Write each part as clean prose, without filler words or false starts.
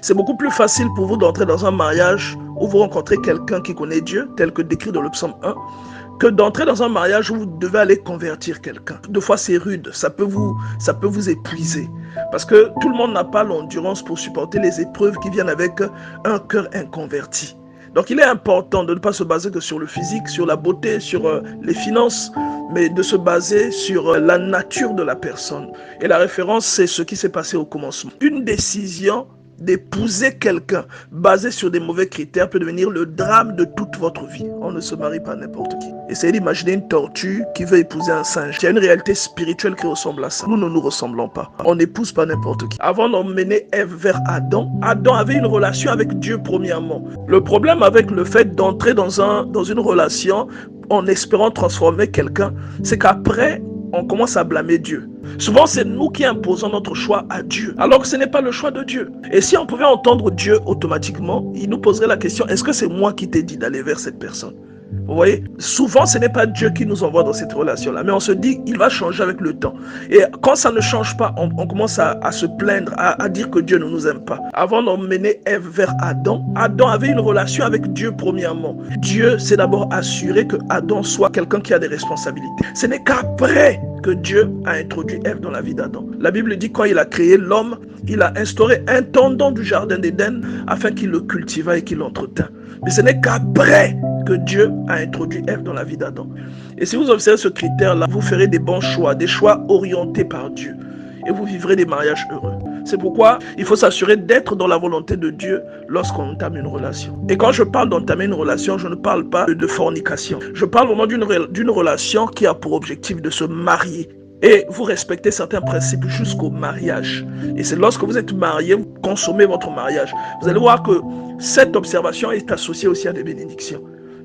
C'est beaucoup plus facile pour vous d'entrer dans un mariage où vous rencontrez quelqu'un qui connaît Dieu, tel que décrit dans le psaume 1, que d'entrer dans un mariage où vous devez aller convertir quelqu'un. Deux fois, c'est rude, ça peut vous épuiser. Parce que tout le monde n'a pas l'endurance pour supporter les épreuves qui viennent avec un cœur inconverti. Donc il est important de ne pas se baser que sur le physique, sur la beauté, sur les finances, mais de se baser sur la nature de la personne. Et la référence, c'est ce qui s'est passé au commencement. Une décision d'épouser quelqu'un basé sur des mauvais critères peut devenir le drame de toute votre vie. On ne se marie pas n'importe qui. Essayez d'imaginer une tortue qui veut épouser un singe. Il y a une réalité spirituelle qui ressemble à ça. Nous ne nous ressemblons pas. On n'épouse pas n'importe qui. Avant d'emmener Ève vers Adam, Adam avait une relation avec Dieu premièrement. Le problème avec le fait d'entrer dans une relation en espérant transformer quelqu'un, c'est qu'après, on commence à blâmer Dieu. Souvent, c'est nous qui imposons notre choix à Dieu, alors que ce n'est pas le choix de Dieu. Et si on pouvait entendre Dieu automatiquement, il nous poserait la question, est-ce que c'est moi qui t'ai dit d'aller vers cette personne? Vous voyez, souvent ce n'est pas Dieu qui nous envoie dans cette relation-là, mais on se dit il va changer avec le temps. Et quand ça ne change pas, on commence à se plaindre, à dire que Dieu ne nous aime pas. Avant d'emmener Ève vers Adam, Adam avait une relation avec Dieu premièrement. Dieu s'est d'abord assuré que Adam soit quelqu'un qui a des responsabilités. Ce n'est qu'après que Dieu a introduit Ève dans la vie d'Adam. La Bible dit quand il a créé l'homme, il a instauré un tendon du jardin d'Éden afin qu'il le cultivât et qu'il l'entretînt. Mais ce n'est qu'après que Dieu a introduit Ève dans la vie d'Adam. Et si vous observez ce critère-là, vous ferez des bons choix, des choix orientés par Dieu. Et vous vivrez des mariages heureux. C'est pourquoi il faut s'assurer d'être dans la volonté de Dieu lorsqu'on entame une relation. Et quand je parle d'entamer une relation, je ne parle pas de fornication. Je parle vraiment d'une relation qui a pour objectif de se marier. Et vous respectez certains principes jusqu'au mariage. Et c'est lorsque vous êtes marié, vous consommez votre mariage. Vous allez voir que cette observation est associée aussi à des bénédictions.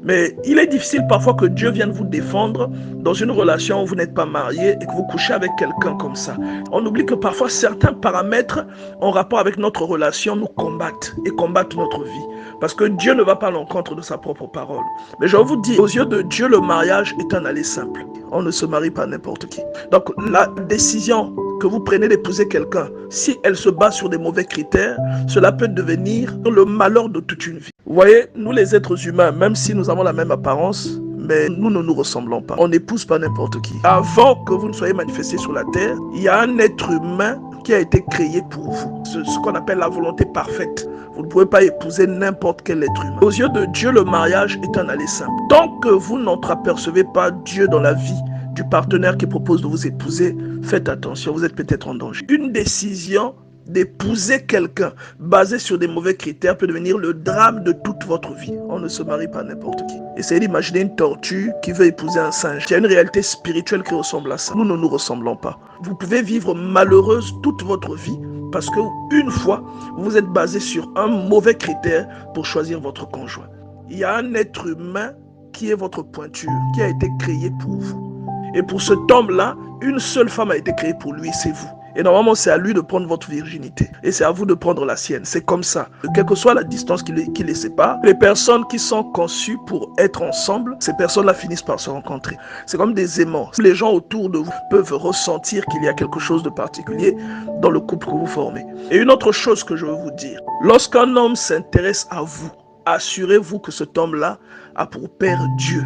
Mais il est difficile parfois que Dieu vienne vous défendre dans une relation où vous n'êtes pas marié et que vous couchez avec quelqu'un comme ça. On oublie que parfois certains paramètres en rapport avec notre relation nous combattent et combattent notre vie. Parce que Dieu ne va pas à l'encontre de sa propre parole. Mais je vous dis, aux yeux de Dieu, le mariage est un aller simple. On ne se marie pas n'importe qui. Donc la décision que vous prenez d'épouser quelqu'un, si elle se base sur des mauvais critères, cela peut devenir le malheur de toute une vie. Vous voyez, nous les êtres humains, même si nous avons la même apparence, mais nous ne nous ressemblons pas. On n'épouse pas n'importe qui. Avant que vous ne soyez manifestés sur la terre, il y a un être humain qui a été créé pour vous. Ce qu'on appelle la volonté parfaite. Vous ne pouvez pas épouser n'importe quel être humain. Aux yeux de Dieu, le mariage est un aller simple. Tant que vous n'entreapercevez pas Dieu dans la vie du partenaire qui propose de vous épouser, faites attention, vous êtes peut-être en danger. Une décision d'épouser quelqu'un basé sur des mauvais critères peut devenir le drame de toute votre vie. On ne se marie pas n'importe qui. Essayez d'imaginer une tortue qui veut épouser un singe. Il y a une réalité spirituelle qui ressemble à ça. Nous ne nous ressemblons pas. Vous pouvez vivre malheureuse toute votre vie parce que une fois, vous êtes basé sur un mauvais critère pour choisir votre conjoint. Il y a un être humain qui est votre pointure, qui a été créé pour vous. Et pour cet homme-là, une seule femme a été créée pour lui, c'est vous. Et normalement, c'est à lui de prendre votre virginité. Et c'est à vous de prendre la sienne. C'est comme ça. Quelle que soit la distance qui les sépare, les personnes qui sont conçues pour être ensemble, ces personnes-là finissent par se rencontrer. C'est comme des aimants. Les gens autour de vous peuvent ressentir qu'il y a quelque chose de particulier dans le couple que vous formez. Et une autre chose que je veux vous dire, lorsqu'un homme s'intéresse à vous, assurez-vous que cet homme-là a pour père Dieu.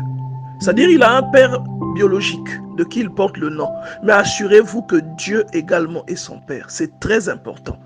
C'est-à-dire il a un père biologique de qui il porte le nom. Mais assurez-vous que Dieu également est son père. C'est très important.